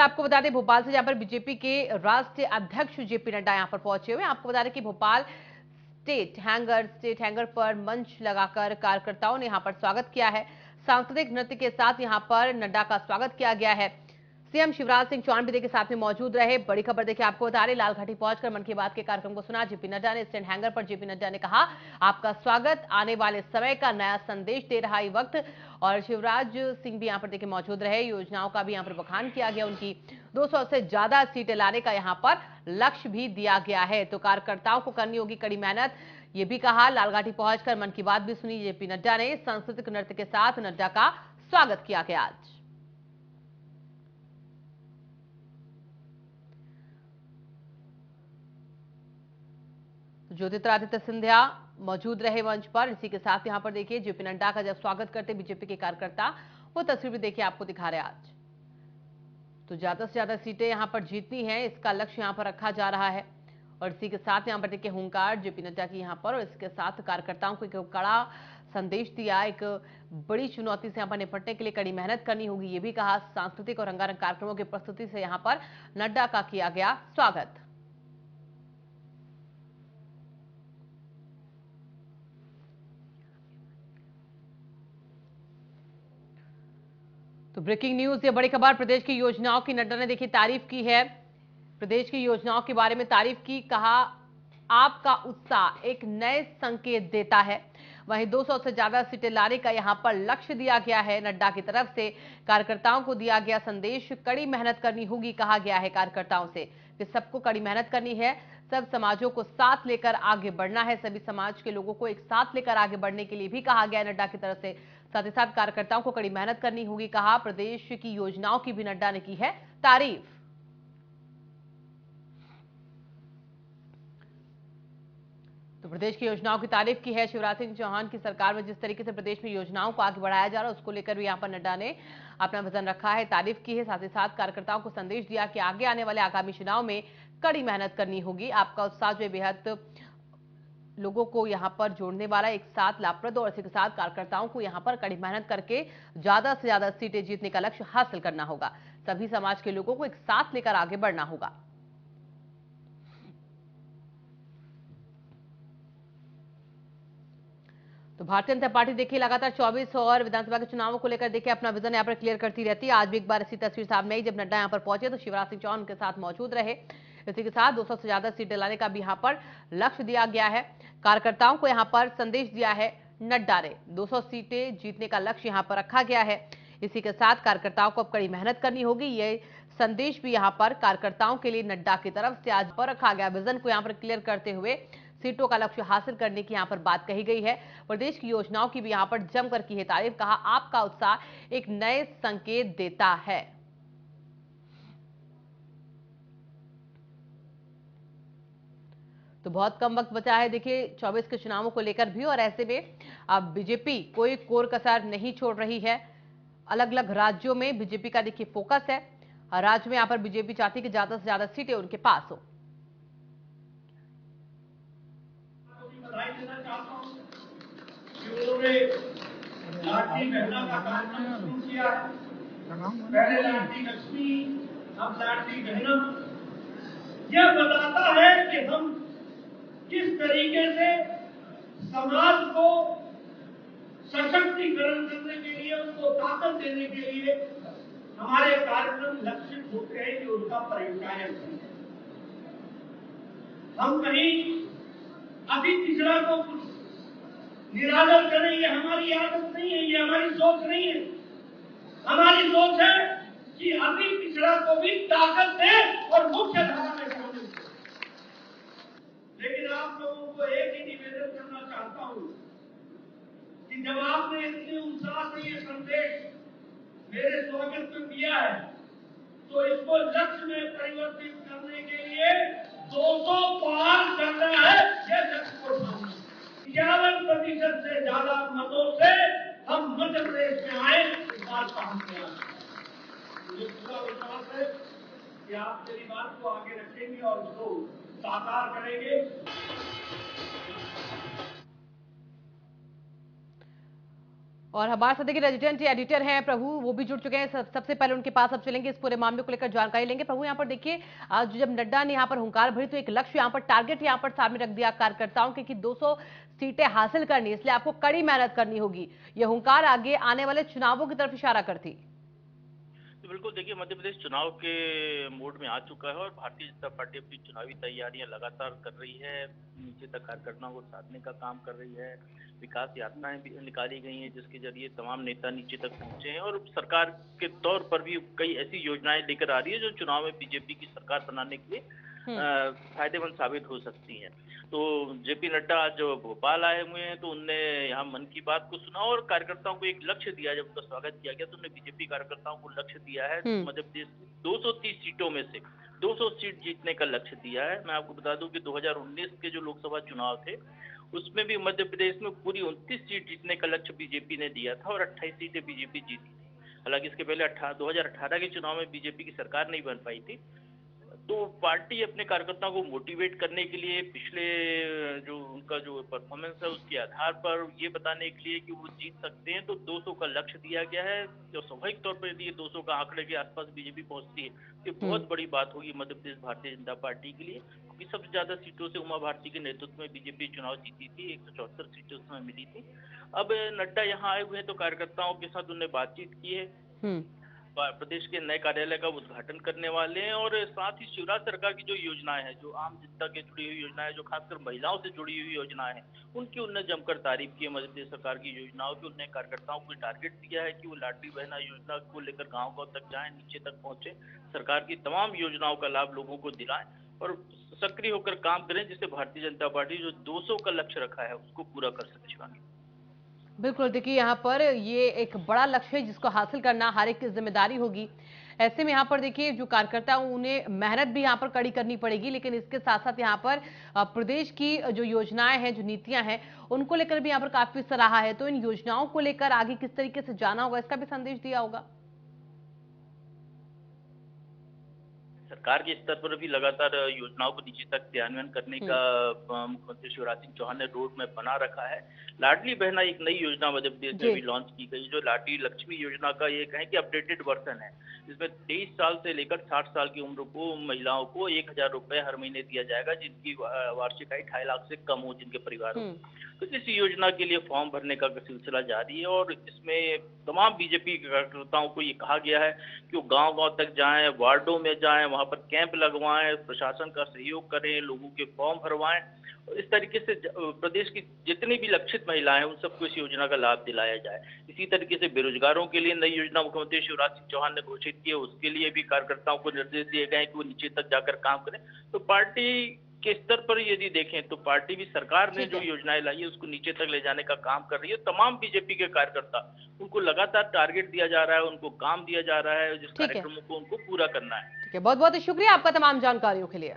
आपको बता दें भोपाल से जहां पर बीजेपी के राष्ट्रीय अध्यक्ष जेपी नड्डा यहां पर पहुंचे हुए हैं। आपको बता दें कि भोपाल स्टेट हैंगर पर मंच लगाकर कार्यकर्ताओं ने यहां पर स्वागत किया है। सांस्कृतिक नृत्य के साथ यहां पर नड्डा का स्वागत किया गया है। सीएम शिवराज सिंह चौहान भी देखिए साथ में मौजूद रहे। बड़ी खबर देखिए आपको बता रहे लालघाटी पहुंचकर मन की बात के कार्यक्रम को सुना जेपी नड्डा ने। स्टैंड हैंगर पर जेपी नड्डा ने कहा, आपका स्वागत आने वाले समय का नया संदेश दे रहा है वक्त। और शिवराज सिंह भी यहां पर देखिए मौजूद रहे। योजनाओं का भी यहां पर बखान किया गया। उनकी 200 से ज्यादा सीटें लाने का यहां पर लक्ष्य भी दिया गया है। तो कार्यकर्ताओं को करनी होगी कड़ी मेहनत, ये भी कहा। लालघाटी पहुंचकर मन की बात भी सुनी जेपी नड्डा ने। सांस्कृतिक नृत्य के साथ नड्डा का स्वागत किया गया। आज ज्योतिरादित्य सिंधिया मौजूद रहे मंच पर। इसी के साथ यहां पर देखिए जेपी नड्डा का जब स्वागत करते बीजेपी के कार्यकर्ता, वो तस्वीर भी देखिए आपको दिखा रहे हैं आज। तो ज्यादा से ज्यादा सीटें यहां पर जीतनी है, इसका लक्ष्य यहां पर रखा जा रहा है। और इसी के साथ यहां पर देखिए हुंकार जेपी नड्डा की यहां पर। और इसके साथ कार्यकर्ताओं को एक कड़ा संदेश दिया, एक बड़ी चुनौती से यहां पर निपटने के लिए कड़ी मेहनत करनी होगी, ये भी कहा। सांस्कृतिक और रंगारंग कार्यक्रमों की प्रस्तुति से यहां पर नड्डा का किया गया स्वागत। तो ब्रेकिंग न्यूज, ये बड़ी खबर। प्रदेश की योजनाओं की नड्डा ने देखी तारीफ की है। प्रदेश की योजनाओं के बारे में तारीफ की, कहा आपका उत्साह एक नए संकेत देता है। वहीं 200 से ज्यादा सीटें लाने का यहां पर लक्ष्य दिया गया है। नड्डा की तरफ से कार्यकर्ताओं को दिया गया संदेश, कड़ी मेहनत करनी होगी, कहा गया है कार्यकर्ताओं से कि सबको कड़ी मेहनत करनी है। सब समाजों को साथ लेकर आगे बढ़ना है। सभी समाज के लोगों को एक साथ लेकर आगे बढ़ने के लिए भी कहा गया है नड्डा की तरफ से। साथ ही साथ कार्यकर्ताओं को कड़ी मेहनत करनी होगी, कहा। प्रदेश की योजनाओं की भी नड्डा ने की है तारीफ। तो प्रदेश की योजनाओं की तारीफ की है शिवराज सिंह चौहान की सरकार में। जिस तरीके से प्रदेश में योजनाओं को आगे बढ़ाया जा रहा है, उसको लेकर भी यहां पर नड्डा ने अपना वजन रखा है, तारीफ की है। साथ ही साथ कार्यकर्ताओं को संदेश दिया कि आगे आने वाले आगामी चुनाव में कड़ी मेहनत करनी होगी। आपका उत्साह जो बेहद लोगों को यहां पर जोड़ने वाला, एक साथ लाभप्रद, और इसी के साथ कार्यकर्ताओं को यहां पर कड़ी मेहनत करके ज्यादा से ज्यादा सीटें जीतने का लक्ष्य हासिल करना होगा। सभी समाज के लोगों को एक साथ लेकर आगे बढ़ना होगा। तो भारतीय जनता पार्टी देखिए लगातार 24 और विधानसभा के चुनावों को लेकर देखिए अपना विजन यहाँ पर क्लियर करती रहती है। आज भी एक बार ऐसी तस्वीर सामने आई जब नड्डा यहाँ पर पहुंचे तो शिवराज सिंह चौहान उनके साथ मौजूद रहे। इसी के साथ 200 से ज्यादा सीटें लाने का भी यहाँ पर लक्ष्य दिया गया है। कार्यकर्ताओं को यहाँ पर संदेश दिया है नड्डा ने। 200 सीटें जीतने का लक्ष्य यहाँ पर रखा गया है। इसी के साथ कार्यकर्ताओं को अब कड़ी मेहनत करनी होगी, ये संदेश भी यहाँ पर कार्यकर्ताओं के लिए नड्डा की तरफ से आज पर रखा गया। विजन को यहाँ पर क्लियर करते हुए सीटों का लक्ष्य हासिल करने की यहां पर बात कही गई है। प्रदेश की योजनाओं की भी यहां पर जमकर की है तारीफ, कहा आपका उत्साह एक नए संकेत देता है। तो बहुत कम वक्त बचा है देखिए 24 के चुनावों को लेकर भी, और ऐसे में अब बीजेपी कोई कोर कसर नहीं छोड़ रही है। अलग अलग राज्यों में बीजेपी का देखिए फोकस है। राज्य में यहां पर बीजेपी चाहती है कि ज्यादा से ज्यादा सीटें उनके पास हो। बधाई देना चाहता हूं कि उन्होंने लाडली बहना का कार्यक्रम शुरू किया है। पहले लाडली लक्ष्मी, अब लाडली बहना। यह बताता है कि हम किस तरीके से समाज को सशक्तिकरण करने के लिए, उसको ताकत देने के लिए हमारे कार्यक्रम लक्षित होते हैं कि उनका परिचायन करें। हम कहीं अभी पिछड़ा को कुछ निरादर करें, ये हमारी आदत नहीं है, ये हमारी सोच नहीं है। हमारी सोच है कि अभी पिछड़ा को भी ताकत दे और मुख्य धारा में शामिल करें। लेकिन आप लोगों को एक ही निवेदन करना चाहता हूं कि जब आपने इतने उत्साह से ये संदेश मेरे स्वागत में दिया है, तो इसको लक्ष्य में परिवर्तित करने के लिए 200 पार करना है। ये लक्ष्य को 51% से ज्यादा मतों से हम मध्य प्रदेश में आए, इस बात का हम मुझे पूरा विश्वास है कि आप मेरी बात को आगे रखेंगे और उसको साकार करेंगे। और हमारे साथ देखिए रेजिडेंट एडिटर हैं प्रभु, वो भी जुड़ चुके हैं। सबसे पहले उनके पास अब चलेंगे, इस पूरे मामले को लेकर जानकारी लेंगे। प्रभु, यहाँ पर देखिए आज जब नड्डा ने यहाँ पर हुंकार भरी तो एक लक्ष्य यहाँ पर, टारगेट यहाँ पर सामने रख दिया कार्यकर्ताओं के कि 200 सीटें हासिल करनी, इसलिए आपको कड़ी मेहनत करनी होगी। ये हुंकार आगे आने वाले चुनावों की तरफ इशारा करती। तो बिल्कुल देखिए, मध्य प्रदेश चुनाव के मोड में आ चुका है और भारतीय जनता पार्टी अपनी चुनावी तैयारियां लगातार कर रही है, नीचे तक कार्यकर्ताओं को साधने का काम कर रही है। विकास यात्राएं भी निकाली गई हैं जिसके जरिए तमाम नेता नीचे तक पहुंचे हैं और सरकार के तौर पर भी कई ऐसी योजनाएं लेकर आ रही है जो चुनाव में बीजेपी की सरकार बनाने के लिए फायदेमंद साबित हो सकती हैं। तो जेपी नड्डा आज जो भोपाल आए हुए हैं तो उनने यहाँ मन की बात को सुना और कार्यकर्ताओं को एक लक्ष्य दिया। जब उनका स्वागत किया गया तो उन्होंने बीजेपी कार्यकर्ताओं को लक्ष्य दिया है मध्य प्रदेश की 230 सीटों में से 200 सीट जीतने का लक्ष्य दिया है। मैं आपको बता दूं कि 2019 के जो लोकसभा चुनाव थे उसमें भी मध्य प्रदेश में पूरी 29 सीट जीतने का लक्ष्य बीजेपी ने दिया था और 28 सीटें बीजेपी जीती। हालांकि इसके पहले 2018 के चुनाव में बीजेपी की सरकार नहीं बन पाई थी। तो पार्टी अपने कार्यकर्ताओं को मोटिवेट करने के लिए पिछले जो उनका जो परफॉर्मेंस है उसके आधार पर ये बताने के लिए कि वो जीत सकते हैं तो 200 का लक्ष्य दिया गया है। तो स्वाभाविक तौर पर यदि 200 का आंकड़े के आसपास बीजेपी पहुंचती है तो बहुत बड़ी बात होगी मध्य प्रदेश भारतीय जनता पार्टी के लिए, क्योंकि सबसे ज्यादा सीटों से उमा भारती के नेतृत्व में बीजेपी चुनाव जीती थी, 174 सीटें उसमें मिली थी। अब नड्डा यहाँ आए हुए हैं तो कार्यकर्ताओं के साथ उन्होंने बातचीत की है, प्रदेश के नए कार्यालय का उद्घाटन करने वाले हैं और साथ ही शिवराज सरकार की जो योजनाएं हैं, जो आम जनता के जुड़ी हुई योजनाएं, जो खासकर महिलाओं से जुड़ी हुई योजनाएं हैं, उनकी उन्होंने जमकर तारीफ की है। मध्य प्रदेश सरकार की योजनाओं की उन्होंने कार्यकर्ताओं को टारगेट दिया है कि वो लाडली बहना योजना को लेकर गाँव तक जाएं, नीचे तक पहुंचे, सरकार की तमाम योजनाओं का लाभ लोगों को दिलाएं और सक्रिय होकर काम करें जिससे भारतीय जनता पार्टी जो 200 का लक्ष्य रखा है उसको पूरा कर सके। बिल्कुल, देखिए यहाँ पर ये एक बड़ा लक्ष्य है जिसको हासिल करना हर एक की जिम्मेदारी होगी। ऐसे में यहाँ पर देखिए जो कार्यकर्ता उन्हें मेहनत भी यहाँ पर कड़ी करनी पड़ेगी, लेकिन इसके साथ साथ यहाँ पर प्रदेश की जो योजनाएं हैं, जो नीतियां हैं, उनको लेकर भी यहाँ पर काफी सराहा है। तो इन योजनाओं को लेकर आगे किस तरीके से जाना होगा, इसका भी संदेश दिया होगा। सरकार के स्तर पर भी लगातार योजनाओं को नीचे तक क्रियान्वयन करने का मुख्यमंत्री शिवराज सिंह चौहान ने रोड मैप बना रखा है। लाडली बहना एक नई योजना मध्य प्रदेश में भी लॉन्च की गई, जो लाडली लक्ष्मी योजना का ये कहें कि अपडेटेड वर्जन है। इसमें 23 साल से लेकर 60 साल की उम्र को महिलाओं को 1000 रुपए हर महीने दिया जाएगा जिनकी वार्षिक आय 2.5 लाख से कम हो, जिनके परिवार हो। तो इस योजना के लिए फॉर्म भरने का सिलसिला जारी है और इसमें तमाम बीजेपी कार्यकर्ताओं को ये कहा गया है कि वो गांव तक जाएं, वार्डों में जाएं, वहां पर कैंप लगवाएं, प्रशासन का सहयोग करें, लोगों के फॉर्म भरवाएं। इस तरीके से प्रदेश की जितनी भी लक्षित महिलाएं हैं उन सबको इस योजना का लाभ दिलाया जाए। इसी तरीके से बेरोजगारों के लिए नई योजना मुख्यमंत्री शिवराज सिंह चौहान ने घोषित की है, उसके लिए भी कार्यकर्ताओं को निर्देश दिए गए हैं कि वो नीचे तक जाकर काम करें। तो पार्टी के स्तर पर यदि देखें तो पार्टी भी सरकार ने जो योजनाएं लाई है उसको नीचे तक ले जाने का काम कर रही है। तमाम बीजेपी के कार्यकर्ता, उनको लगातार टारगेट दिया जा रहा है, उनको काम दिया जा रहा है, जिस कार्यक्रमों को उनको पूरा करना है। ठीक है, बहुत बहुत शुक्रिया आपका तमाम जानकारियों के लिए।